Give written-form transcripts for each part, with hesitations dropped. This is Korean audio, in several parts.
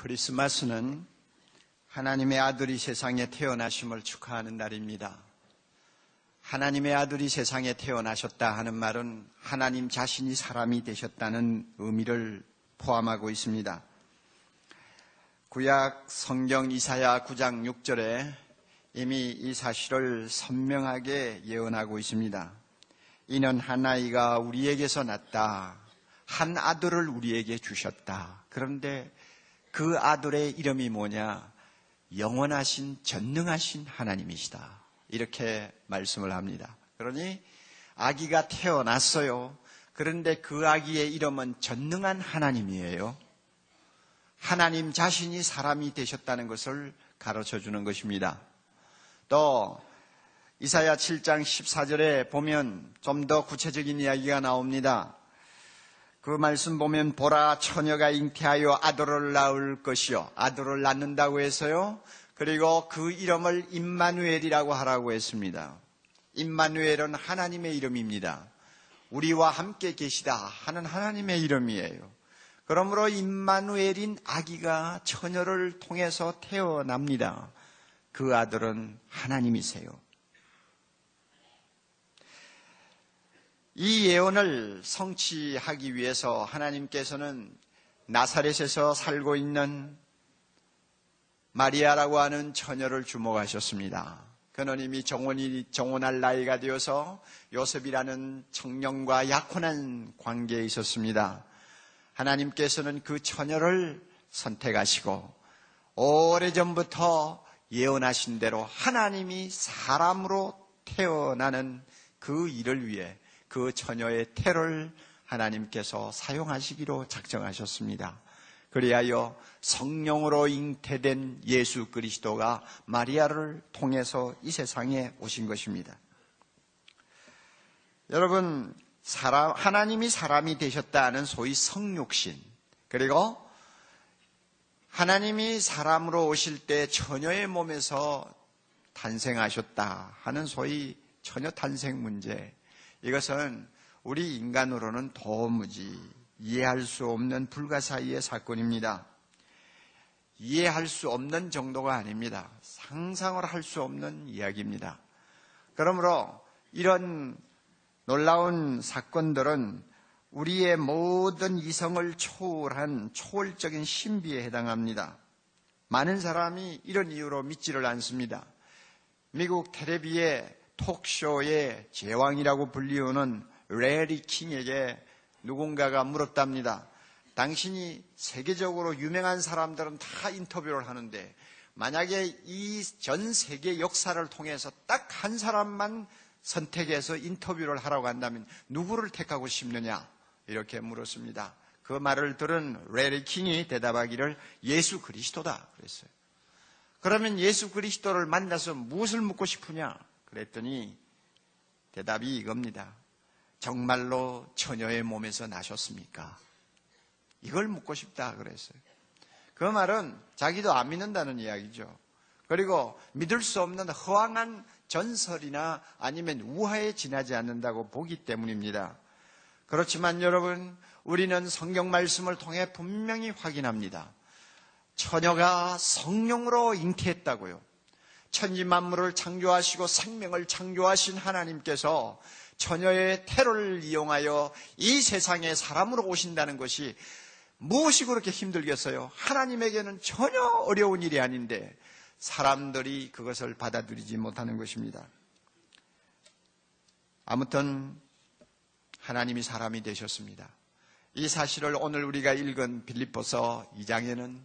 크리스마스는 하나님의 아들이 세상에 태어나심을 축하하는 날입니다. 하나님의 아들이 세상에 태어나셨다 하는 말은 하나님 자신이 사람이 되셨다는 의미를 포함하고 있습니다. 구약 성경 이사야 9장 6절에 이미 이 사실을 선명하게 예언하고 있습니다. 이는 한 아이가 우리에게서 났다. 한 아들을 우리에게 주셨다. 그런데 그 아들의 이름이 뭐냐? 영원하신 전능하신 하나님이시다. 이렇게 말씀을 합니다. 그러니 아기가 태어났어요. 그런데 그 아기의 이름은 전능한 하나님이에요. 하나님 자신이 사람이 되셨다는 것을 가르쳐주는 것입니다. 또 이사야 7장 14절에 보면 좀 더 구체적인 이야기가 나옵니다. 그 말씀 보면 보라 처녀가 잉태하여 아들을 낳을 것이요. 아들을 낳는다고 해서요. 그리고 그 이름을 임마누엘이라고 하라고 했습니다. 임마누엘은 하나님의 이름입니다. 우리와 함께 계시다 하는 하나님의 이름이에요. 그러므로 임마누엘인 아기가 처녀를 통해서 태어납니다. 그 아들은 하나님이세요. 이 예언을 성취하기 위해서 하나님께서는 나사렛에서 살고 있는 마리아라고 하는 처녀를 주목하셨습니다. 그는 이미 정혼할 나이가 되어서 요셉이라는 청년과 약혼한 관계에 있었습니다. 하나님께서는 그 처녀를 선택하시고 오래전부터 예언하신 대로 하나님이 사람으로 태어나는 그 일을 위해 그 처녀의 태를 하나님께서 사용하시기로 작정하셨습니다. 그리하여 성령으로 잉태된 예수 그리스도가 마리아를 통해서 이 세상에 오신 것입니다. 여러분, 하나님이 사람이 되셨다는 소위 성육신, 그리고 하나님이 사람으로 오실 때 처녀의 몸에서 탄생하셨다 하는 소위 처녀 탄생 문제, 이것은 우리 인간으로는 도무지 이해할 수 없는 불가사의의 사건입니다. 이해할 수 없는 정도가 아닙니다. 상상을 할 수 없는 이야기입니다. 그러므로 이런 놀라운 사건들은 우리의 모든 이성을 초월한 초월적인 신비에 해당합니다. 많은 사람이 이런 이유로 믿지를 않습니다. 미국 텔레비의 톡쇼의 제왕이라고 불리우는 레리 킹에게 누군가가 물었답니다. 당신이 세계적으로 유명한 사람들은 다 인터뷰를 하는데 만약에 이 전 세계 역사를 통해서 딱 한 사람만 선택해서 인터뷰를 하라고 한다면 누구를 택하고 싶느냐? 이렇게 물었습니다. 그 말을 들은 레리 킹이 대답하기를 예수 그리스도다 그랬어요. 그러면 예수 그리스도를 만나서 무엇을 묻고 싶으냐? 그랬더니 대답이 이겁니다. 정말로 처녀의 몸에서 나셨습니까? 이걸 묻고 싶다 그랬어요. 그 말은 자기도 안 믿는다는 이야기죠. 그리고 믿을 수 없는 허황한 전설이나 아니면 우화에 지나지 않는다고 보기 때문입니다. 그렇지만 여러분, 우리는 성경 말씀을 통해 분명히 확인합니다. 처녀가 성령으로 잉태했다고요. 천지 만물을 창조하시고 생명을 창조하신 하나님께서 처녀의 태를 이용하여 이 세상에 사람으로 오신다는 것이 무엇이 그렇게 힘들겠어요? 하나님에게는 전혀 어려운 일이 아닌데 사람들이 그것을 받아들이지 못하는 것입니다. 아무튼 하나님이 사람이 되셨습니다. 이 사실을 오늘 우리가 읽은 빌립보서 2장에는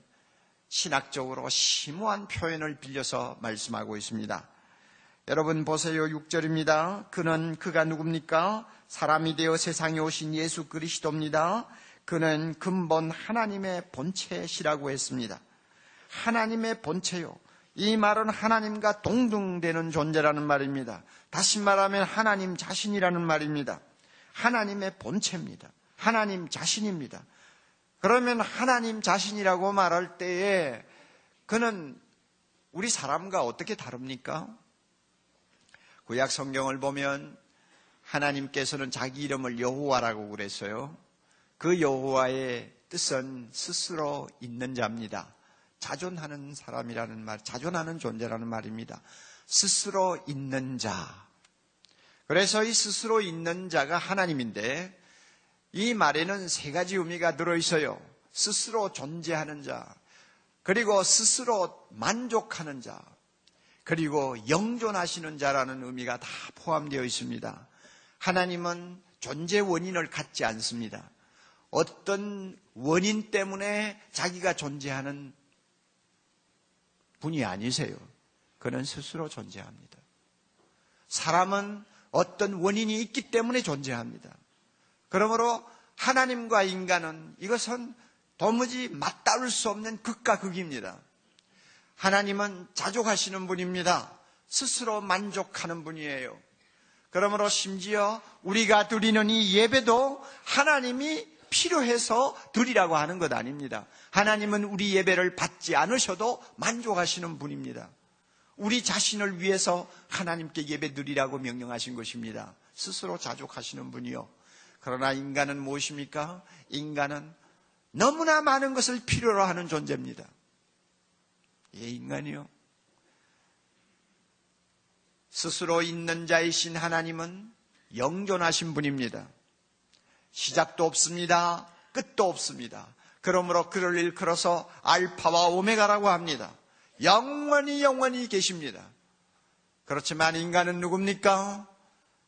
신학적으로 심오한 표현을 빌려서 말씀하고 있습니다. 여러분 보세요. 6절입니다. 그가 누굽니까? 사람이 되어 세상에 오신 예수 그리스도입니다. 그는 근본 하나님의 본체시라고 했습니다. 하나님의 본체요. 이 말은 하나님과 동등되는 존재라는 말입니다. 다시 말하면 하나님 자신이라는 말입니다. 하나님의 본체입니다. 하나님 자신입니다. 그러면 하나님 자신이라고 말할 때에 그는 우리 사람과 어떻게 다릅니까? 구약 성경을 보면 하나님께서는 자기 이름을 여호와라고 그랬어요. 그 여호와의 뜻은 스스로 있는 자입니다. 자존하는 사람이라는 말, 자존하는 존재라는 말입니다. 스스로 있는 자. 그래서 이 스스로 있는 자가 하나님인데 이 말에는 세 가지 의미가 들어있어요. 스스로 존재하는 자, 그리고 스스로 만족하는 자, 그리고 영존하시는 자라는 의미가 다 포함되어 있습니다. 하나님은 존재 원인을 갖지 않습니다. 어떤 원인 때문에 자기가 존재하는 분이 아니세요. 그는 스스로 존재합니다. 사람은 어떤 원인이 있기 때문에 존재합니다. 그러므로 하나님과 인간은 이것은 도무지 맞닿을 수 없는 극과 극입니다. 하나님은 자족하시는 분입니다. 스스로 만족하는 분이에요. 그러므로 심지어 우리가 드리는 이 예배도 하나님이 필요해서 드리라고 하는 것 아닙니다. 하나님은 우리 예배를 받지 않으셔도 만족하시는 분입니다. 우리 자신을 위해서 하나님께 예배 드리라고 명령하신 것입니다. 스스로 자족하시는 분이요. 그러나 인간은 무엇입니까? 인간은 너무나 많은 것을 필요로 하는 존재입니다. 인간이요. 스스로 있는 자이신 하나님은 영존하신 분입니다. 시작도 없습니다. 끝도 없습니다. 그러므로 그를 일컬어서 알파와 오메가라고 합니다. 영원히 계십니다. 그렇지만 인간은 누굽니까?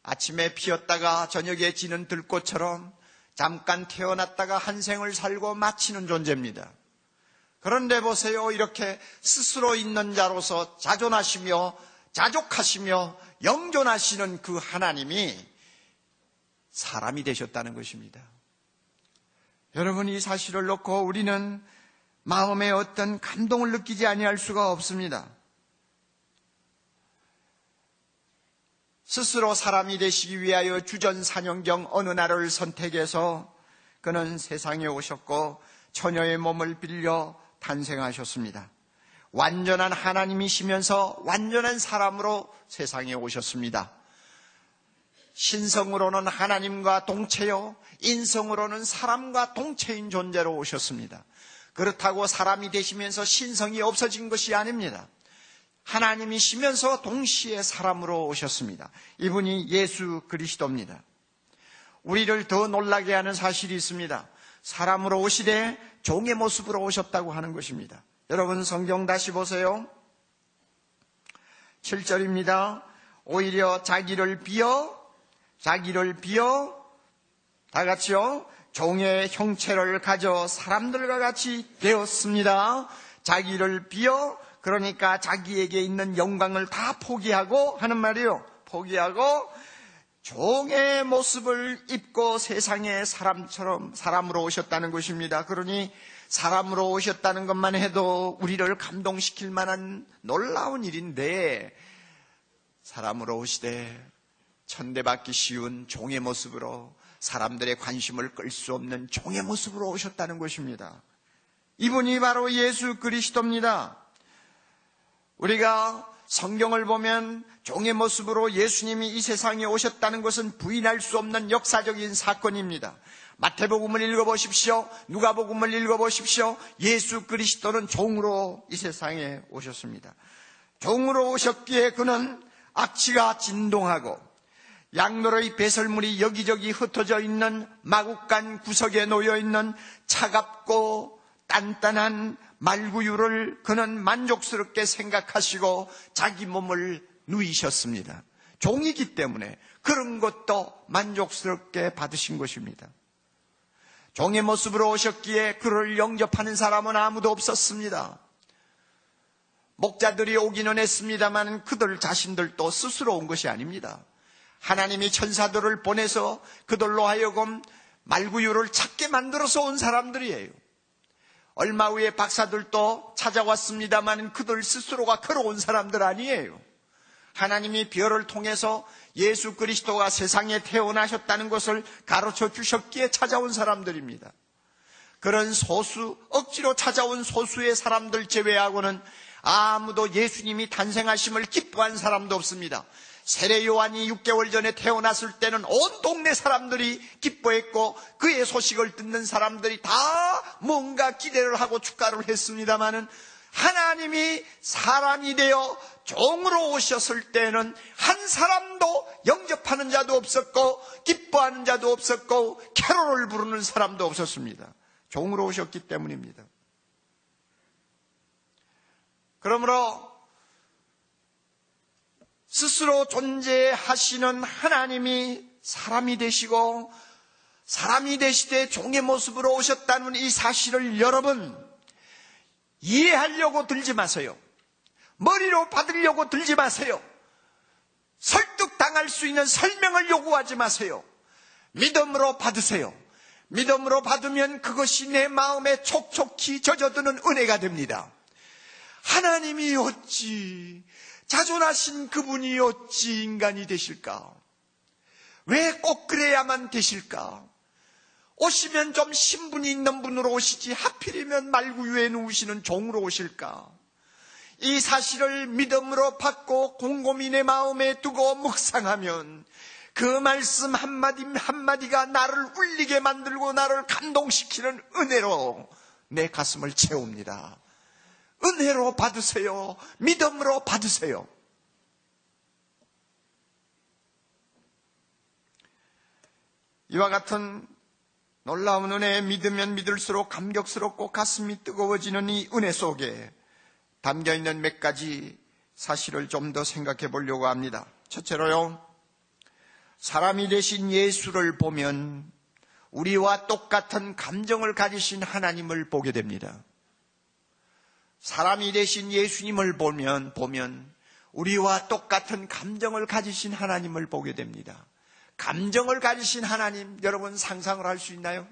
아침에 피었다가 저녁에 지는 들꽃처럼 잠깐 태어났다가 한 생을 살고 마치는 존재입니다. 그런데 보세요. 이렇게 스스로 있는 자로서 자존하시며 자족하시며 영존하시는 그 하나님이 사람이 되셨다는 것입니다. 여러분, 이 사실을 놓고 우리는 마음에 어떤 감동을 느끼지 아니할 수가 없습니다. 스스로 사람이 되시기 위하여 주전 4년경 어느 날을 선택해서 그는 세상에 오셨고 처녀의 몸을 빌려 탄생하셨습니다. 완전한 하나님이시면서 완전한 사람으로 세상에 오셨습니다. 신성으로는 하나님과 동체요, 인성으로는 사람과 동체인 존재로 오셨습니다. 그렇다고 사람이 되시면서 신성이 없어진 것이 아닙니다. 하나님이시면서 동시에 사람으로 오셨습니다. 이분이 예수 그리스도입니다. 우리를 더 놀라게 하는 사실이 있습니다. 사람으로 오시되 종의 모습으로 오셨다고 하는 것입니다. 여러분, 성경 다시 보세요. 7절입니다. 오히려 자기를 비어 다 같이요, 종의 형체를 가져 사람들과 같이 되었습니다. 자기를 비어, 그러니까 자기에게 있는 영광을 다 포기하고 하는 말이요. 포기하고 종의 모습을 입고 세상에 사람으로 오셨다는 것입니다. 그러니 사람으로 오셨다는 것만 해도 우리를 감동시킬 만한 놀라운 일인데, 사람으로 오시되 천대받기 쉬운 종의 모습으로, 사람들의 관심을 끌 수 없는 종의 모습으로 오셨다는 것입니다. 이분이 바로 예수 그리스도입니다. 우리가 성경을 보면 종의 모습으로 예수님이 이 세상에 오셨다는 것은 부인할 수 없는 역사적인 사건입니다. 마태복음을 읽어보십시오. 누가복음을 읽어보십시오. 예수 그리스도는 종으로 이 세상에 오셨습니다. 종으로 오셨기에 그는 악취가 진동하고 양노르의 배설물이 여기저기 흩어져 있는 마구간 구석에 놓여있는 차갑고 단단한 말구유를 그는 만족스럽게 생각하시고 자기 몸을 누이셨습니다. 종이기 때문에 그런 것도 만족스럽게 받으신 것입니다. 종의 모습으로 오셨기에 그를 영접하는 사람은 아무도 없었습니다. 목자들이 오기는 했습니다만 그들 자신들도 스스로 온 것이 아닙니다. 하나님이 천사들을 보내서 그들로 하여금 말구유를 찾게 만들어서 온 사람들이에요. 얼마 후에 박사들도 찾아왔습니다만 그들 스스로가 걸어온 사람들 아니에요. 하나님이 별을 통해서 예수 그리스도가 세상에 태어나셨다는 것을 가르쳐 주셨기에 찾아온 사람들입니다. 그런 억지로 찾아온 소수의 사람들 제외하고는 아무도 예수님이 탄생하심을 기뻐한 사람도 없습니다. 세례 요한이 6개월 전에 태어났을 때는 온 동네 사람들이 기뻐했고 그의 소식을 듣는 사람들이 다 뭔가 기대를 하고 축가를 했습니다마는 하나님이 사람이 되어 종으로 오셨을 때는 한 사람도 영접하는 자도 없었고 기뻐하는 자도 없었고 캐롤을 부르는 사람도 없었습니다. 종으로 오셨기 때문입니다. 그러므로 스스로 존재하시는 하나님이 사람이 되시고 사람이 되시되 종의 모습으로 오셨다는 이 사실을 여러분 이해하려고 들지 마세요. 머리로 받으려고 들지 마세요. 설득당할 수 있는 설명을 요구하지 마세요. 믿음으로 받으세요. 믿음으로 받으면 그것이 내 마음에 촉촉히 젖어드는 은혜가 됩니다. 하나님이 어찌 자존하신 그분이 어찌 인간이 되실까? 왜 꼭 그래야만 되실까? 오시면 좀 신분이 있는 분으로 오시지 하필이면 말구유에 누우시는 종으로 오실까? 이 사실을 믿음으로 받고 곰곰이 내 마음에 두고 묵상하면 그 말씀 한마디 한마디가 나를 울리게 만들고 나를 감동시키는 은혜로 내 가슴을 채웁니다. 은혜로 받으세요. 믿음으로 받으세요. 이와 같은 놀라운 은혜에 믿으면 믿을수록 감격스럽고 가슴이 뜨거워지는 이 은혜 속에 담겨있는 몇 가지 사실을 좀 더 생각해 보려고 합니다. 첫째로요, 사람이 되신 예수를 보면 우리와 똑같은 감정을 가지신 하나님을 보게 됩니다. 사람이 되신 예수님을 보면 우리와 똑같은 감정을 가지신 하나님을 보게 됩니다. 감정을 가지신 하나님, 여러분 상상을 할 수 있나요?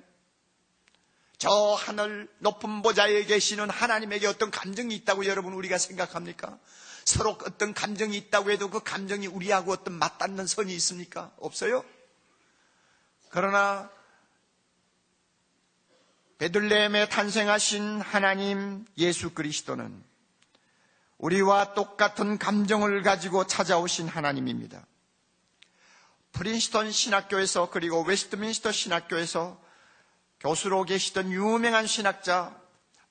저 하늘 높은 보좌에 계시는 하나님에게 어떤 감정이 있다고 여러분 우리가 생각합니까? 서로 어떤 감정이 있다고 해도 그 감정이 우리하고 어떤 맞닿는 선이 있습니까? 없어요? 그러나 베들레헴에 탄생하신 하나님 예수 그리스도는 우리와 똑같은 감정을 가지고 찾아오신 하나님입니다. 프린스턴 신학교에서 그리고 웨스트민스터 신학교에서 교수로 계시던 유명한 신학자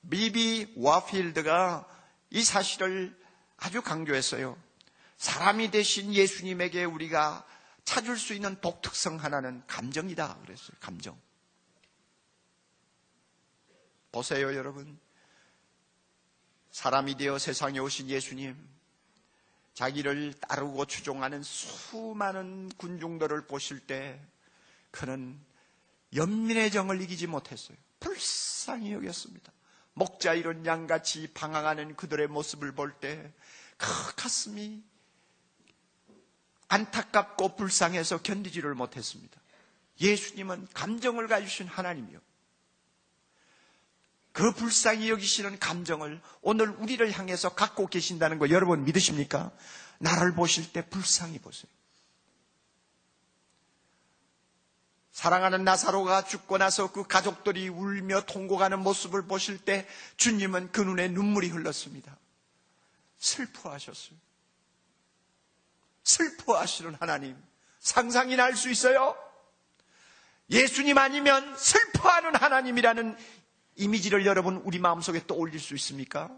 비비 와필드가 이 사실을 아주 강조했어요. 사람이 되신 예수님에게 우리가 찾을 수 있는 독특성 하나는 감정이다 그랬어요. 감정. 보세요 여러분. 사람이 되어 세상에 오신 예수님, 자기를 따르고 추종하는 수많은 군중들을 보실 때 그는 연민의 정을 이기지 못했어요. 불쌍히 여겼습니다. 목자 이런 양같이 방황하는 그들의 모습을 볼 때 그 가슴이 안타깝고 불쌍해서 견디지를 못했습니다. 예수님은 감정을 가지신 하나님이요. 그 불쌍히 여기시는 감정을 오늘 우리를 향해서 갖고 계신다는 거 여러분 믿으십니까? 나를 보실 때 불쌍히 보세요. 사랑하는 나사로가 죽고 나서 그 가족들이 울며 통곡하는 모습을 보실 때 주님은 그 눈에 눈물이 흘렀습니다. 슬퍼하셨어요. 슬퍼하시는 하나님, 상상이나 할 수 있어요? 예수님 아니면 슬퍼하는 하나님이라는 이미지를 여러분 우리 마음속에 떠올릴 수 있습니까?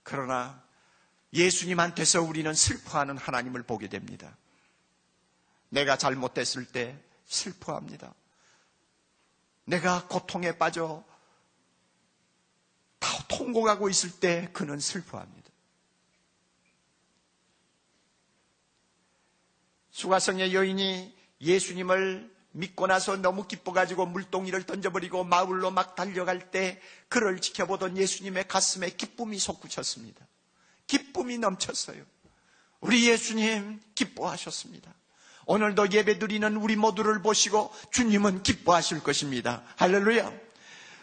그러나 예수님한테서 우리는 슬퍼하는 하나님을 보게 됩니다. 내가 잘못됐을 때 슬퍼합니다. 내가 고통에 빠져 통곡하고 있을 때 그는 슬퍼합니다. 수가성의 여인이 예수님을 믿고 나서 너무 기뻐가지고 물동이를 던져버리고 마을로 막 달려갈 때 그를 지켜보던 예수님의 가슴에 기쁨이 솟구쳤습니다. 기쁨이 넘쳤어요. 우리 예수님 기뻐하셨습니다. 오늘도 예배드리는 우리 모두를 보시고 주님은 기뻐하실 것입니다. 할렐루야.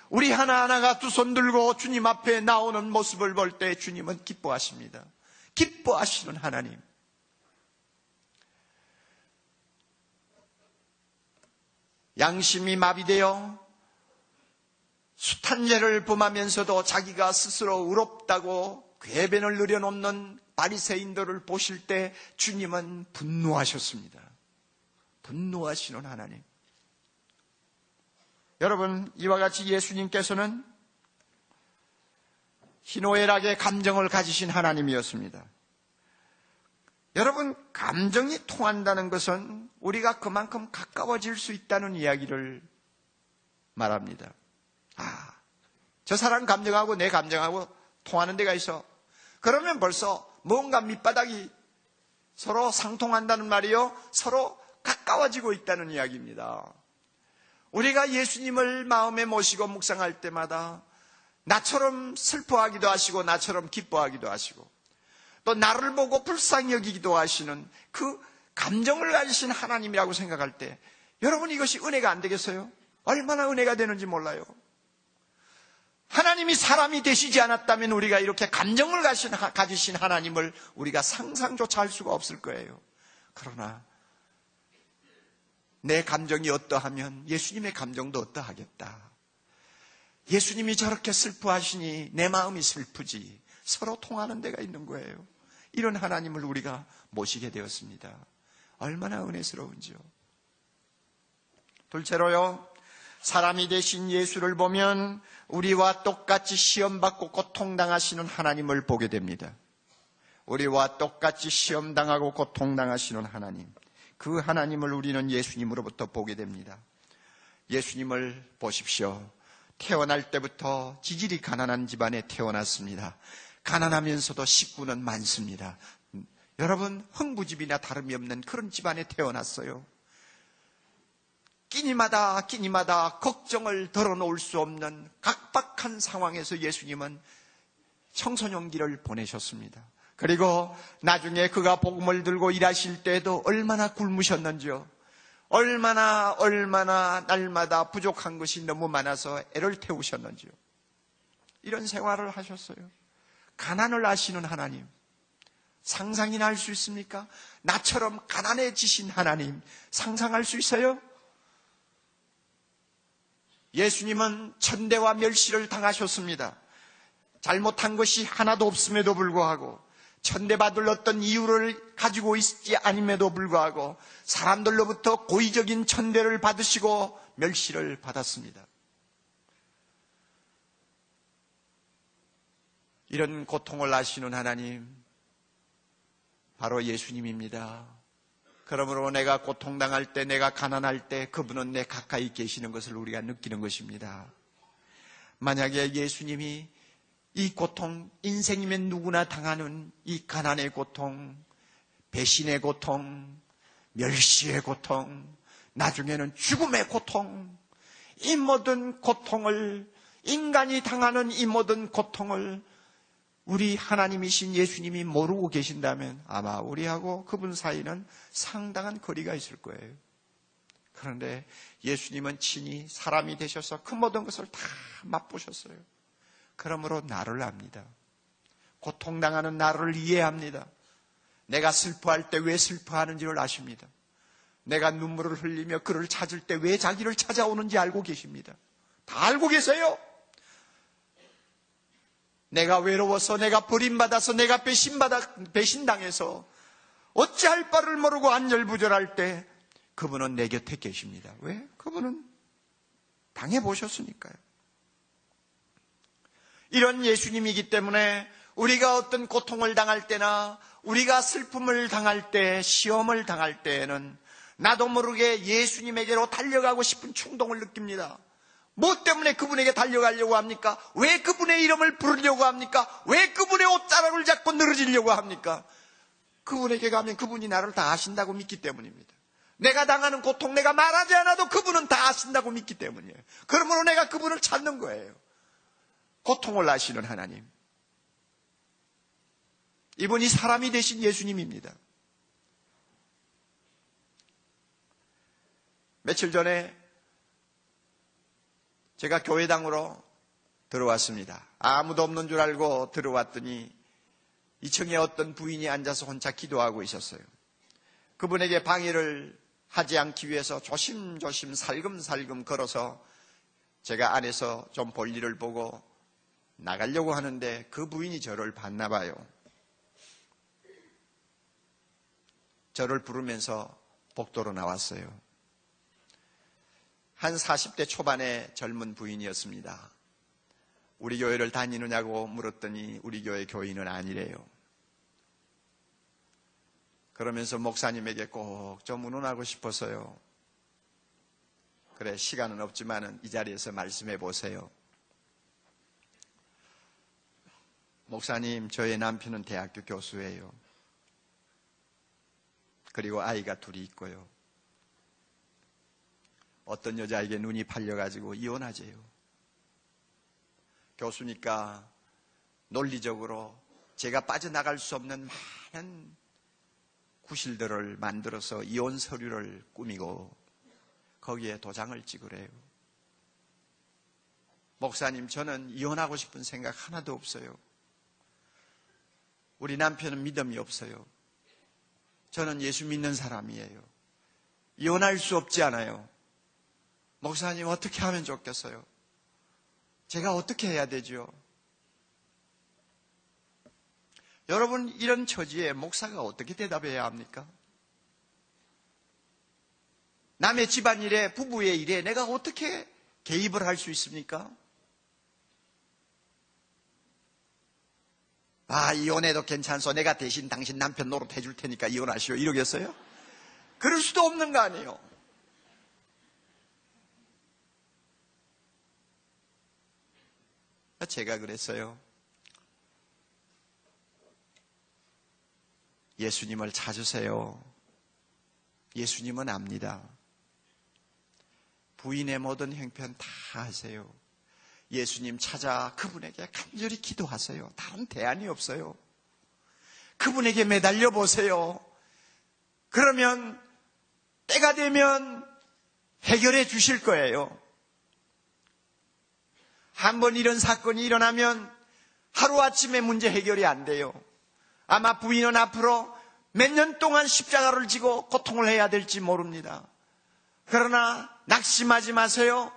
우리 하나하나가 두 손 들고 주님 앞에 나오는 모습을 볼 때 주님은 기뻐하십니다. 기뻐하시는 하나님. 양심이 마비되어 숱한 죄를 범하면서도 자기가 스스로 의롭다고 궤변을 늘여놓는 바리새인들을 보실 때 주님은 분노하셨습니다. 분노하시는 하나님. 여러분, 이와 같이 예수님께서는 희노애락의 감정을 가지신 하나님이었습니다. 여러분, 감정이 통한다는 것은 우리가 그만큼 가까워질 수 있다는 이야기를 말합니다. 저 사람 감정하고 내 감정하고 통하는 데가 있어. 그러면 벌써 뭔가 밑바닥이 서로 상통한다는 말이요, 서로 가까워지고 있다는 이야기입니다. 우리가 예수님을 마음에 모시고 묵상할 때마다 나처럼 슬퍼하기도 하시고 나처럼 기뻐하기도 하시고 또 나를 보고 불쌍히 여기기도 하시는 그 감정을 가지신 하나님이라고 생각할 때 여러분, 이것이 은혜가 안 되겠어요? 얼마나 은혜가 되는지 몰라요. 하나님이 사람이 되시지 않았다면 우리가 이렇게 감정을 가지신 하나님을 우리가 상상조차 할 수가 없을 거예요. 그러나 내 감정이 어떠하면 예수님의 감정도 어떠하겠다. 예수님이 저렇게 슬퍼하시니 내 마음이 슬프지. 서로 통하는 데가 있는 거예요. 이런 하나님을 우리가 모시게 되었습니다. 얼마나 은혜스러운지요. 둘째로요, 사람이 되신 예수를 보면 우리와 똑같이 시험받고 고통당하시는 하나님을 보게 됩니다. 우리와 똑같이 시험당하고 고통당하시는 하나님, 그 하나님을 우리는 예수님으로부터 보게 됩니다. 예수님을 보십시오. 태어날 때부터 지질이 가난한 집안에 태어났습니다. 가난하면서도 식구는 많습니다. 여러분, 흥부집이나 다름이 없는 그런 집안에 태어났어요. 끼니마다 걱정을 덜어놓을 수 없는 각박한 상황에서 예수님은 청소년기를 보내셨습니다. 그리고 나중에 그가 복음을 들고 일하실 때에도 얼마나 굶으셨는지요. 얼마나 날마다 부족한 것이 너무 많아서 애를 태우셨는지요. 이런 생활을 하셨어요. 가난을 아시는 하나님, 상상이나 할 수 있습니까? 나처럼 가난해지신 하나님 상상할 수 있어요? 예수님은 천대와 멸시를 당하셨습니다. 잘못한 것이 하나도 없음에도 불구하고, 천대받을 어떤 이유를 가지고 있지 않음에도 불구하고 사람들로부터 고의적인 천대를 받으시고 멸시를 받았습니다. 이런 고통을 아시는 하나님, 바로 예수님입니다. 그러므로 내가 고통당할 때, 내가 가난할 때 그분은 내 가까이 계시는 것을 우리가 느끼는 것입니다. 만약에 예수님이 이 고통, 인생이면 누구나 당하는 이 가난의 고통, 배신의 고통, 멸시의 고통, 나중에는 죽음의 고통, 이 모든 고통을, 인간이 당하는 이 모든 고통을 우리 하나님이신 예수님이 모르고 계신다면 아마 우리하고 그분 사이는 상당한 거리가 있을 거예요. 그런데 예수님은 친히 사람이 되셔서 그 모든 것을 다 맛보셨어요. 그러므로 나를 압니다. 고통당하는 나를 이해합니다. 내가 슬퍼할 때 왜 슬퍼하는지를 아십니다. 내가 눈물을 흘리며 그를 찾을 때 왜 자기를 찾아오는지 알고 계십니다. 다 알고 계세요. 내가 외로워서, 내가 버림받아서, 내가 배신당해서 어찌할 바를 모르고 안절부절할 때 그분은 내 곁에 계십니다. 왜? 그분은 당해보셨으니까요. 이런 예수님이기 때문에 우리가 어떤 고통을 당할 때나 우리가 슬픔을 당할 때, 시험을 당할 때에는 나도 모르게 예수님에게로 달려가고 싶은 충동을 느낍니다. 뭐 때문에 그분에게 달려가려고 합니까? 왜 그분의 이름을 부르려고 합니까? 왜 그분의 옷자락을 잡고 늘어지려고 합니까? 그분에게 가면 그분이 나를 다 아신다고 믿기 때문입니다. 내가 당하는 고통, 내가 말하지 않아도 그분은 다 아신다고 믿기 때문이에요. 그러므로 내가 그분을 찾는 거예요. 고통을 아시는 하나님. 이분이 사람이 되신 예수님입니다. 며칠 전에 제가 교회당으로 들어왔습니다. 아무도 없는 줄 알고 들어왔더니 2층에 어떤 부인이 앉아서 혼자 기도하고 있었어요. 그분에게 방해를 하지 않기 위해서 조심조심 살금살금 걸어서 제가 안에서 좀 볼일을 보고 나가려고 하는데 그 부인이 저를 봤나 봐요. 저를 부르면서 복도로 나왔어요. 한 40대 초반의 젊은 부인이었습니다. 우리 교회를 다니느냐고 물었더니 우리 교회 교인은 아니래요. 그러면서 목사님에게 꼭 좀 의논하고 싶어서요. 그래, 시간은 없지만은 이 자리에서 말씀해 보세요. 목사님, 저의 남편은 대학교 교수예요. 그리고 아이가 둘이 있고요. 어떤 여자에게 눈이 팔려가지고 이혼하재요. 교수니까 논리적으로 제가 빠져나갈 수 없는 많은 구실들을 만들어서 이혼 서류를 꾸미고 거기에 도장을 찍으래요. 목사님, 저는 이혼하고 싶은 생각 하나도 없어요. 우리 남편은 믿음이 없어요. 저는 예수 믿는 사람이에요. 이혼할 수 없지 않아요. 목사님, 어떻게 하면 좋겠어요? 제가 어떻게 해야 되죠? 여러분, 이런 처지에 목사가 어떻게 대답해야 합니까? 남의 집안일에, 부부의 일에 내가 어떻게 개입을 할 수 있습니까? 이혼해도 괜찮소. 내가 대신 당신 남편 노릇 해줄 테니까 이혼하시오. 이러겠어요? 그럴 수도 없는 거 아니에요. 제가 그랬어요. 예수님을 찾으세요. 예수님은 압니다. 부인의 모든 형편 다 하세요. 예수님 찾아 그분에게 간절히 기도하세요. 다른 대안이 없어요. 그분에게 매달려 보세요. 그러면 때가 되면 해결해 주실 거예요. 한번 이런 사건이 일어나면 하루아침에 문제 해결이 안 돼요. 아마 부인은 앞으로 몇 년 동안 십자가를 지고 고통을 해야 될지 모릅니다. 그러나 낙심하지 마세요.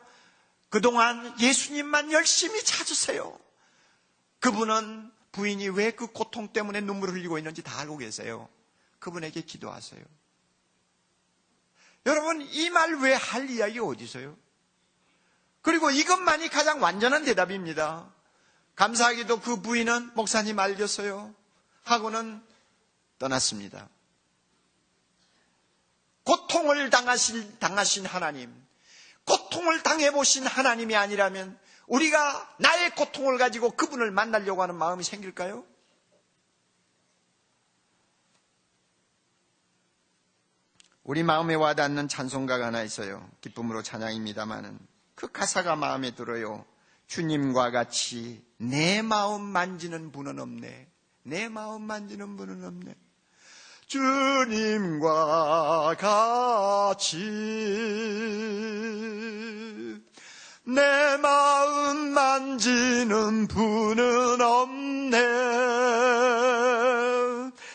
그동안 예수님만 열심히 찾으세요. 그분은 부인이 왜 그 고통 때문에 눈물을 흘리고 있는지 다 알고 계세요. 그분에게 기도하세요. 여러분, 이 말 외에 할 이야기 어디 있어요? 그리고 이것만이 가장 완전한 대답입니다. 감사하게도 그 부인은 목사님 알겠어요 하고는 떠났습니다. 고통을 당하신 하나님, 고통을 당해보신 하나님이 아니라면 우리가 나의 고통을 가지고 그분을 만나려고 하는 마음이 생길까요? 우리 마음에 와닿는 찬송가가 하나 있어요. 기쁨으로 찬양입니다마는 그 가사가 마음에 들어요. 주님과 같이 내 마음 만지는 분은 없네. 내 마음 만지는 분은 없네. 주님과 같이 내 마음 만지는 분은 없네.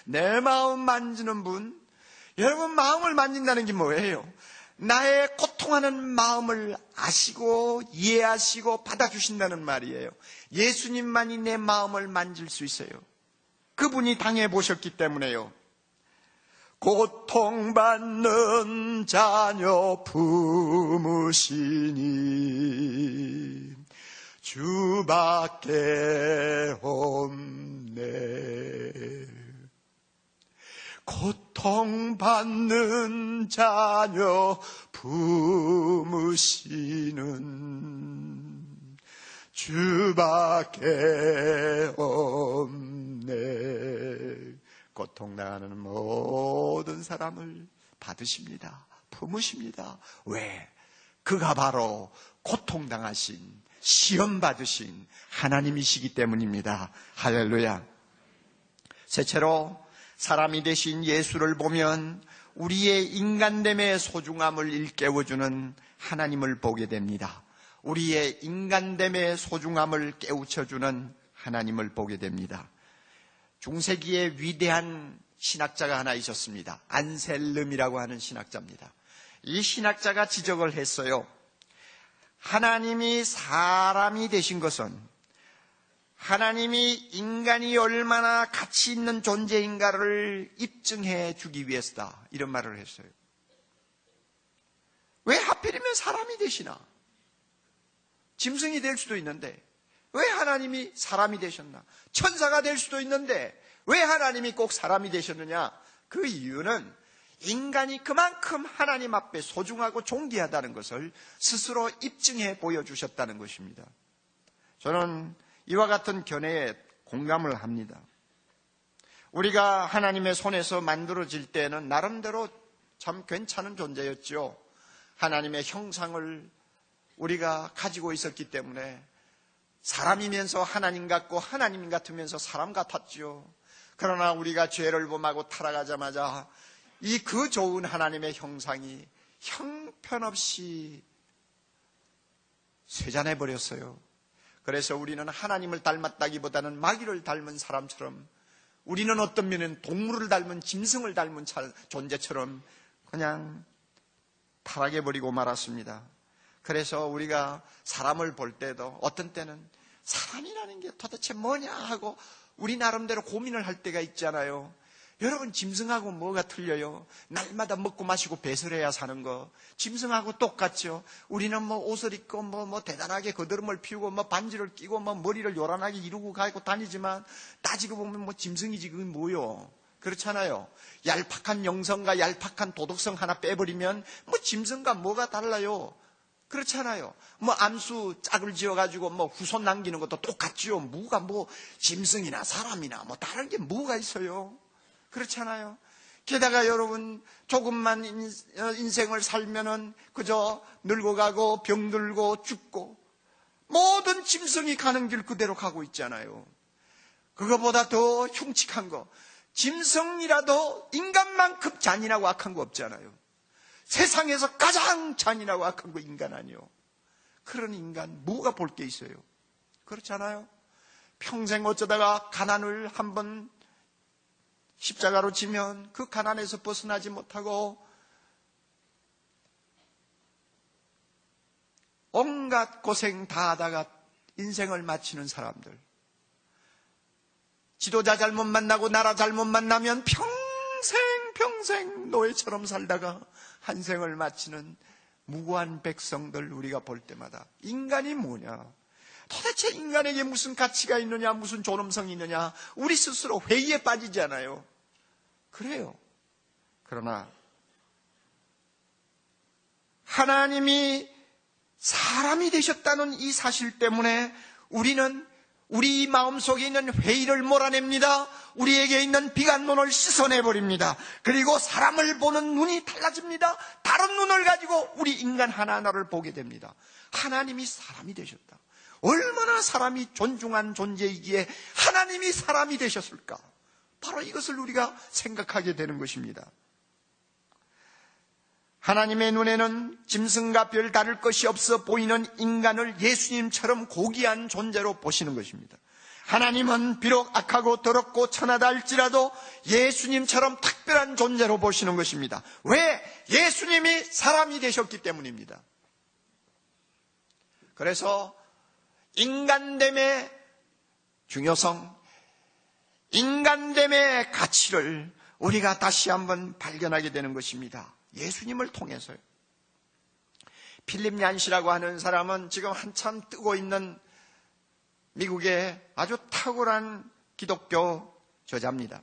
내 마음 만지는 분. 여러분, 마음을 만진다는 게 뭐예요? 나의 고통하는 마음을 아시고 이해하시고 받아주신다는 말이에요. 예수님만이 내 마음을 만질 수 있어요. 그분이 당해보셨기 때문에요. 고통받는 자녀 품으시니 주밖에 없네. 고통받는 자녀 품으시는 주밖에 없네. 고통당하는 모든 사람을 받으십니다. 품으십니다. 왜? 그가 바로 고통당하신, 시험받으신 하나님이시기 때문입니다. 할렐루야. 셋째로, 사람이 되신 예수를 보면 우리의 인간됨의 소중함을 일깨워주는 하나님을 보게 됩니다. 우리의 인간됨의 소중함을 깨우쳐주는 하나님을 보게 됩니다. 중세기에 위대한 신학자가 하나 있었습니다. 안셀름이라고 하는 신학자입니다. 이 신학자가 지적을 했어요. 하나님이 사람이 되신 것은 하나님이 인간이 얼마나 가치 있는 존재인가를 입증해 주기 위해서다. 이런 말을 했어요. 왜 하필이면 사람이 되시나? 짐승이 될 수도 있는데 왜 하나님이 사람이 되셨나? 천사가 될 수도 있는데 왜 하나님이 꼭 사람이 되셨느냐? 그 이유는 인간이 그만큼 하나님 앞에 소중하고 존귀하다는 것을 스스로 입증해 보여주셨다는 것입니다. 저는 이와 같은 견해에 공감을 합니다. 우리가 하나님의 손에서 만들어질 때는 나름대로 참 괜찮은 존재였죠. 하나님의 형상을 우리가 가지고 있었기 때문에 사람이면서 하나님 같고 하나님 같으면서 사람 같았죠. 그러나 우리가 죄를 범하고 타락하자마자 이 그 좋은 하나님의 형상이 형편없이 쇠잔해 버렸어요. 그래서 우리는 하나님을 닮았다기보다는 마귀를 닮은 사람처럼, 우리는 어떤 면은 동물을 닮은 짐승을 닮은 존재처럼 그냥 타락해버리고 말았습니다. 그래서 우리가 사람을 볼 때도 어떤 때는 사람이라는 게 도대체 뭐냐 하고 우리 나름대로 고민을 할 때가 있잖아요. 여러분, 짐승하고 뭐가 틀려요? 날마다 먹고 마시고 배설해야 사는 거. 짐승하고 똑같죠. 우리는 뭐 옷을 입고 뭐 대단하게 거드름을 피우고 뭐 반지를 끼고 뭐 머리를 요란하게 이루고 가고 다니지만 따지고 보면 뭐 짐승이지 그게 뭐요? 그렇잖아요. 얄팍한 영성과 얄팍한 도덕성 하나 빼버리면 뭐 짐승과 뭐가 달라요? 그렇잖아요. 뭐 암수 짝을 지어가지고 뭐 후손 남기는 것도 똑같죠. 뭐가 뭐 짐승이나 사람이나 뭐 다른 게 뭐가 있어요? 그렇잖아요. 게다가 여러분, 조금만 인생을 살면은 그저 늙어가고 병들고 죽고 모든 짐승이 가는 길 그대로 가고 있잖아요. 그거보다 더 흉측한 거, 짐승이라도 인간만큼 잔인하고 악한 거 없잖아요. 세상에서 가장 잔인하고 악한 거 인간 아니요. 그런 인간 뭐가 볼 게 있어요? 그렇잖아요. 평생 어쩌다가 가난을 한번 십자가로 지면 그 가난에서 벗어나지 못하고 온갖 고생 다 하다가 인생을 마치는 사람들, 지도자 잘못 만나고 나라 잘못 만나면 평생 노예처럼 살다가 한 생을 마치는 무고한 백성들 우리가 볼 때마다 인간이 뭐냐? 도대체 인간에게 무슨 가치가 있느냐, 무슨 존엄성이 있느냐? 우리 스스로 회의에 빠지잖아요. 그래요. 그러나 하나님이 사람이 되셨다는 이 사실 때문에 우리는 우리 마음속에 있는 회의를 몰아냅니다. 우리에게 있는 비관론을 씻어내버립니다. 그리고 사람을 보는 눈이 달라집니다. 다른 눈을 가지고 우리 인간 하나하나를 보게 됩니다. 하나님이 사람이 되셨다. 얼마나 사람이 존중한 존재이기에 하나님이 사람이 되셨을까? 바로 이것을 우리가 생각하게 되는 것입니다. 하나님의 눈에는 짐승과 별 다를 것이 없어 보이는 인간을 예수님처럼 고귀한 존재로 보시는 것입니다. 하나님은 비록 악하고 더럽고 천하다 할지라도 예수님처럼 특별한 존재로 보시는 것입니다. 왜? 예수님이 사람이 되셨기 때문입니다. 그래서 인간됨의 중요성, 인간됨의 가치를 우리가 다시 한번 발견하게 되는 것입니다. 예수님을 통해서요. 필립 얀시라고 하는 사람은 지금 한참 뜨고 있는 미국의 아주 탁월한 기독교 저자입니다.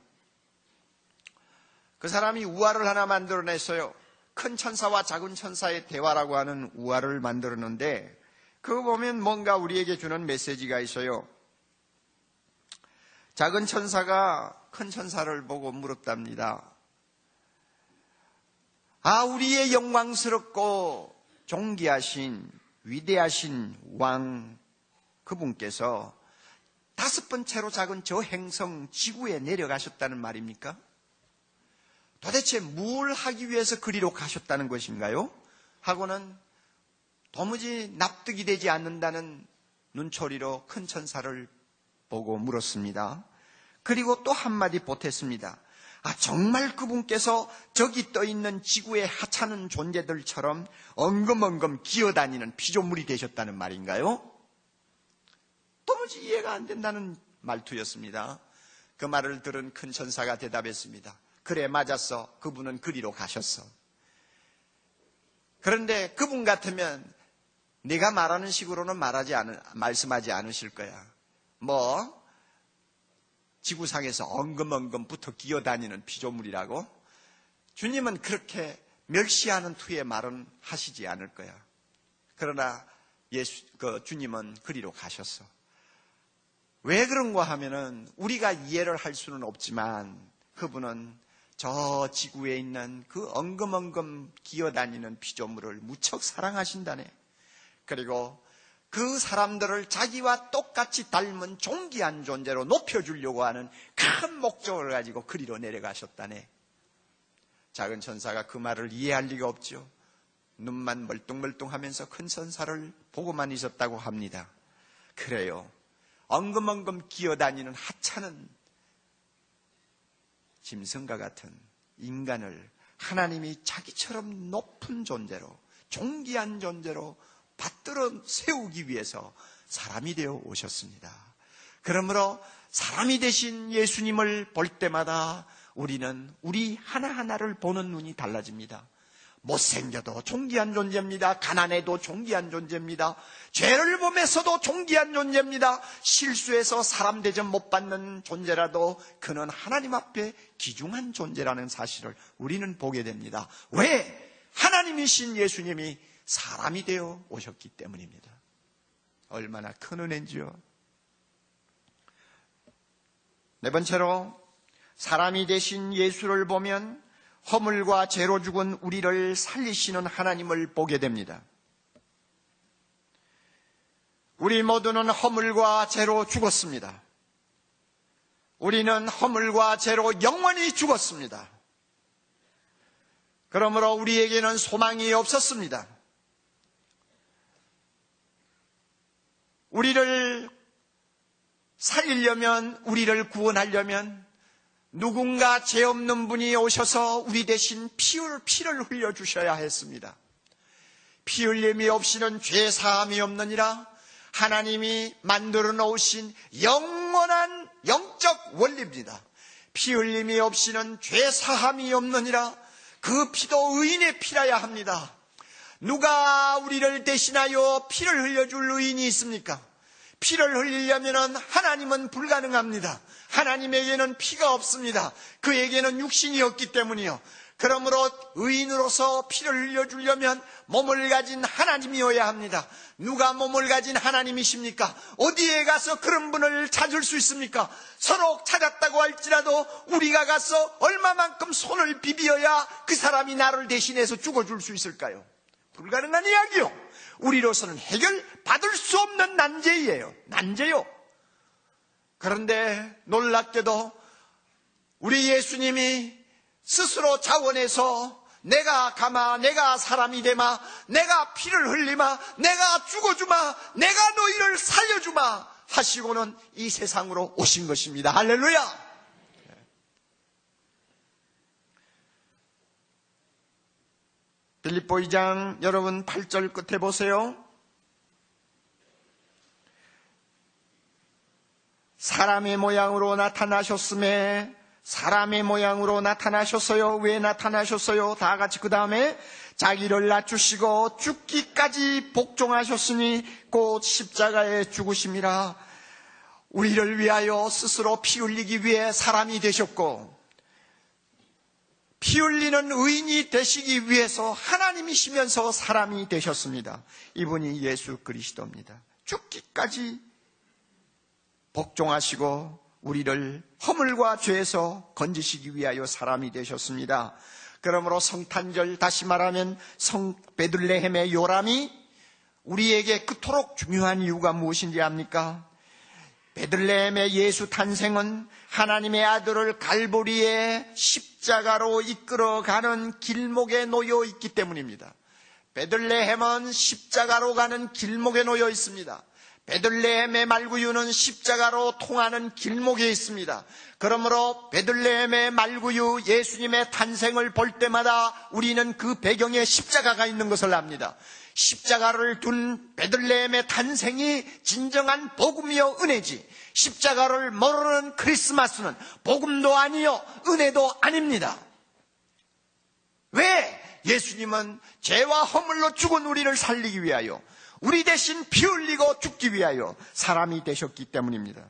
그 사람이 우화를 하나 만들어냈어요. 큰 천사와 작은 천사의 대화라고 하는 우화를 만들었는데 그거 보면 뭔가 우리에게 주는 메시지가 있어요. 작은 천사가 큰 천사를 보고 물었답니다. 우리의 영광스럽고 존귀하신 위대하신 왕 그분께서 5번째로 작은 저 행성 지구에 내려가셨다는 말입니까? 도대체 뭘 하기 위해서 그리로 가셨다는 것인가요? 하고는 도무지 납득이 되지 않는다는 눈초리로 큰 천사를 보고 물었습니다. 그리고 또 한마디 보탰습니다. 정말 그분께서 저기 떠있는 지구의 하찮은 존재들처럼 엉금엉금 기어다니는 피조물이 되셨다는 말인가요? 도무지 이해가 안 된다는 말투였습니다. 그 말을 들은 큰 천사가 대답했습니다. 그래, 맞았어. 그분은 그리로 가셨어. 그런데 그분 같으면 네가 말하는 식으로는 말씀하지 않으실 거야. 뭐 지구상에서 엉금엉금 붙어 기어다니는 피조물이라고? 주님은 그렇게 멸시하는 투의 말은 하시지 않을 거야. 그러나 주님은 그리로 가셨어. 왜 그런가 하면은 우리가 이해를 할 수는 없지만 그분은 저 지구에 있는 그 엉금엉금 기어다니는 피조물을 무척 사랑하신다네. 그리고 그 사람들을 자기와 똑같이 닮은 존귀한 존재로 높여주려고 하는 큰 목적을 가지고 그리로 내려가셨다네. 작은 천사가 그 말을 이해할 리가 없죠. 눈만 멀뚱멀뚱하면서 큰 천사를 보고만 있었다고 합니다. 그래요. 엉금엉금 기어다니는 하찮은 짐승과 같은 인간을 하나님이 자기처럼 높은 존재로, 존귀한 존재로 받들어 세우기 위해서 사람이 되어 오셨습니다. 그러므로 사람이 되신 예수님을 볼 때마다 우리는 우리 하나하나를 보는 눈이 달라집니다. 못생겨도 존귀한 존재입니다. 가난해도 존귀한 존재입니다. 죄를 범해서도 존귀한 존재입니다. 실수해서 사람 대접 못 받는 존재라도 그는 하나님 앞에 귀중한 존재라는 사실을 우리는 보게 됩니다. 왜? 하나님이신 예수님이 사람이 되어 오셨기 때문입니다. 얼마나 큰 은혜인지요. 네 번째로 사람이 되신 예수를 보면 허물과 죄로 죽은 우리를 살리시는 하나님을 보게 됩니다. 우리 모두는 허물과 죄로 죽었습니다. 우리는 허물과 죄로 영원히 죽었습니다. 그러므로 우리에게는 소망이 없었습니다. 우리를 살리려면, 우리를 구원하려면 누군가 죄 없는 분이 오셔서 우리 대신 피를 흘려주셔야 했습니다. 피 흘림이 없이는 죄 사함이 없느니라 하나님이 만들어 놓으신 영원한 영적 원리입니다. 피 흘림이 없이는 죄 사함이 없느니라. 그 피도 의인의 피라야 합니다. 누가 우리를 대신하여 피를 흘려줄 의인이 있습니까? 피를 흘리려면 하나님은 불가능합니다. 하나님에게는 피가 없습니다. 그에게는 육신이 없기 때문이요. 그러므로 의인으로서 피를 흘려주려면 몸을 가진 하나님이어야 합니다. 누가 몸을 가진 하나님이십니까? 어디에 가서 그런 분을 찾을 수 있습니까? 서로 찾았다고 할지라도 우리가 가서 얼마만큼 손을 비비어야 그 사람이 나를 대신해서 죽어줄 수 있을까요? 불가능한 이야기요. 우리로서는 해결받을 수 없는 난제예요. 난제요. 그런데 놀랍게도 우리 예수님이 스스로 자원해서 내가 가마, 내가 사람이 되마, 내가 피를 흘리마, 내가 죽어주마, 내가 너희를 살려주마 하시고는 이 세상으로 오신 것입니다. 할렐루야. 빌립보 2장 여러분 8절 끝에 보세요. 사람의 모양으로 나타나셨음에 사람의 모양으로 나타나셨어요. 왜 나타나셨어요? 다 같이 그 다음에 자기를 낮추시고 죽기까지 복종하셨으니 곧 십자가에 죽으심이라. 우리를 위하여 스스로 피 흘리기 위해 사람이 되셨고 피 흘리는 의인이 되시기 위해서 하나님이시면서 사람이 되셨습니다. 이분이 예수 그리스도입니다. 죽기까지 복종하시고 우리를 허물과 죄에서 건지시기 위하여 사람이 되셨습니다. 그러므로 성탄절, 다시 말하면 성 베들레헴의 요람이 우리에게 그토록 중요한 이유가 무엇인지 압니까? 베들레헴의 예수 탄생은 하나님의 아들을 갈보리의 십자가로 이끌어가는 길목에 놓여 있기 때문입니다. 베들레헴은 십자가로 가는 길목에 놓여 있습니다. 베들레헴의 말구유는 십자가로 통하는 길목에 있습니다. 그러므로 베들레헴의 말구유 예수님의 탄생을 볼 때마다 우리는 그 배경에 십자가가 있는 것을 압니다. 십자가를 둔 베들레헴의 탄생이 진정한 복음이요 은혜지, 십자가를 모르는 크리스마스는 복음도 아니요 은혜도 아닙니다. 왜? 예수님은 죄와 허물로 죽은 우리를 살리기 위하여, 우리 대신 피 흘리고 죽기 위하여 사람이 되셨기 때문입니다.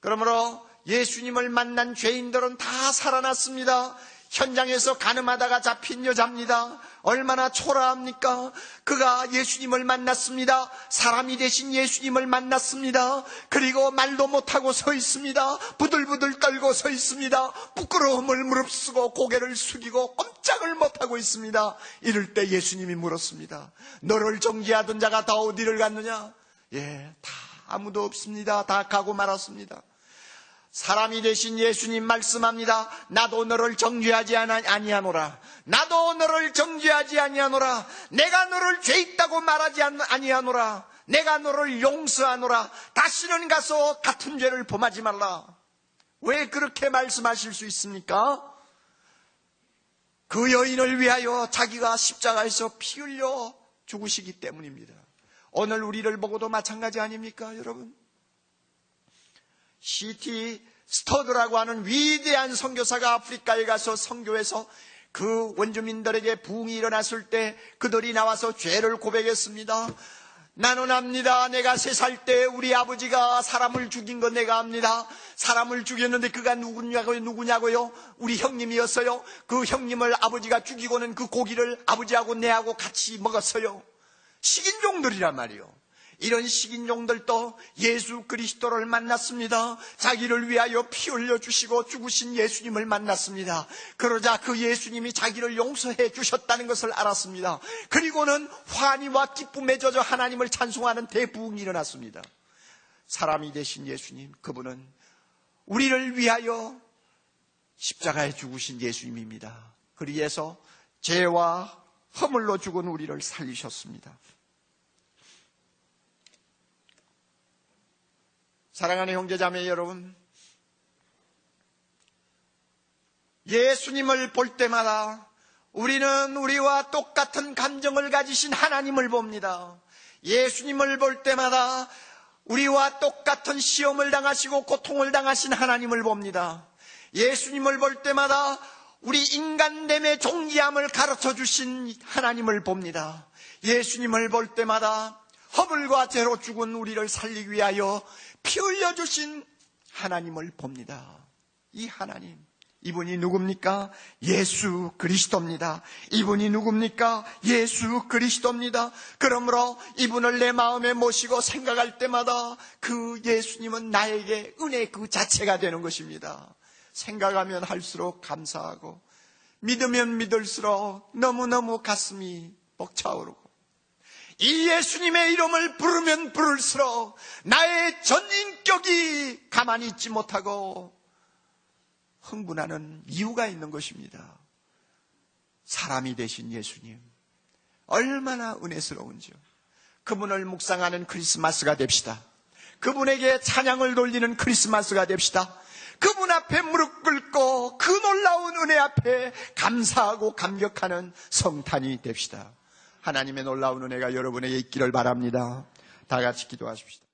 그러므로 예수님을 만난 죄인들은 다 살아났습니다. 현장에서 가늠하다가 잡힌 여자입니다. 얼마나 초라합니까? 그가 예수님을 만났습니다. 사람이 되신 예수님을 만났습니다. 그리고 말도 못하고 서 있습니다. 부들부들 떨고 서 있습니다. 부끄러움을 무릅쓰고 고개를 숙이고 꼼짝을 못하고 있습니다. 이럴 때 예수님이 물었습니다. 너를 정죄하던 자가 다 어디를 갔느냐? 다 아무도 없습니다. 다 가고 말았습니다. 사람이 되신 예수님 말씀합니다. 나도 너를 정죄하지 아니하노라. 나도 너를 정죄하지 아니하노라. 내가 너를 죄 있다고 말하지 아니하노라. 내가 너를 용서하노라. 다시는 가서 같은 죄를 범하지 말라. 왜 그렇게 말씀하실 수 있습니까? 그 여인을 위하여 자기가 십자가에서 피 흘려 죽으시기 때문입니다. 오늘 우리를 보고도 마찬가지 아닙니까, 여러분? C.T. 스터드라고 하는 위대한 선교사가 아프리카에 가서 선교해서 그 원주민들에게 부흥이 일어났을 때 그들이 나와서 죄를 고백했습니다. 나는 압니다. 내가 3살 때 우리 아버지가 사람을 죽인 거 내가 압니다. 사람을 죽였는데 그가 누구냐고요? 우리 형님이었어요. 그 형님을 아버지가 죽이고는 그 고기를 아버지하고 내하고 같이 먹었어요. 식인종들이란 말이에요. 이런 식인종들도 예수 그리스도를 만났습니다. 자기를 위하여 피 흘려주시고 죽으신 예수님을 만났습니다. 그러자 그 예수님이 자기를 용서해 주셨다는 것을 알았습니다. 그리고는 환희와 기쁨에 젖어 하나님을 찬송하는 대부흥이 일어났습니다. 사람이 되신 예수님, 그분은 우리를 위하여 십자가에 죽으신 예수님입니다. 그리해서 죄와 허물로 죽은 우리를 살리셨습니다. 사랑하는 형제자매 여러분, 예수님을 볼 때마다 우리는 우리와 똑같은 감정을 가지신 하나님을 봅니다. 예수님을 볼 때마다 우리와 똑같은 시험을 당하시고 고통을 당하신 하나님을 봅니다. 예수님을 볼 때마다 우리 인간됨의 존귀함을 가르쳐 주신 하나님을 봅니다. 예수님을 볼 때마다 허물과 죄로 죽은 우리를 살리기 위하여 피 흘려주신 하나님을 봅니다. 이 하나님, 이분이 누굽니까? 예수 그리스도입니다. 이분이 누굽니까? 예수 그리스도입니다. 그러므로 이분을 내 마음에 모시고 생각할 때마다 그 예수님은 나에게 은혜 그 자체가 되는 것입니다. 생각하면 할수록 감사하고 믿으면 믿을수록 너무너무 가슴이 벅차오르고 이 예수님의 이름을 부르면 부를수록 나의 전 인격이 가만히 있지 못하고 흥분하는 이유가 있는 것입니다. 사람이 되신 예수님, 얼마나 은혜스러운지요. 그분을 묵상하는 크리스마스가 됩시다. 그분에게 찬양을 돌리는 크리스마스가 됩시다. 그분 앞에 무릎 꿇고 그 놀라운 은혜 앞에 감사하고 감격하는 성탄이 됩시다. 하나님의 놀라운 은혜가 여러분에게 있기를 바랍니다. 다 같이 기도하십시다.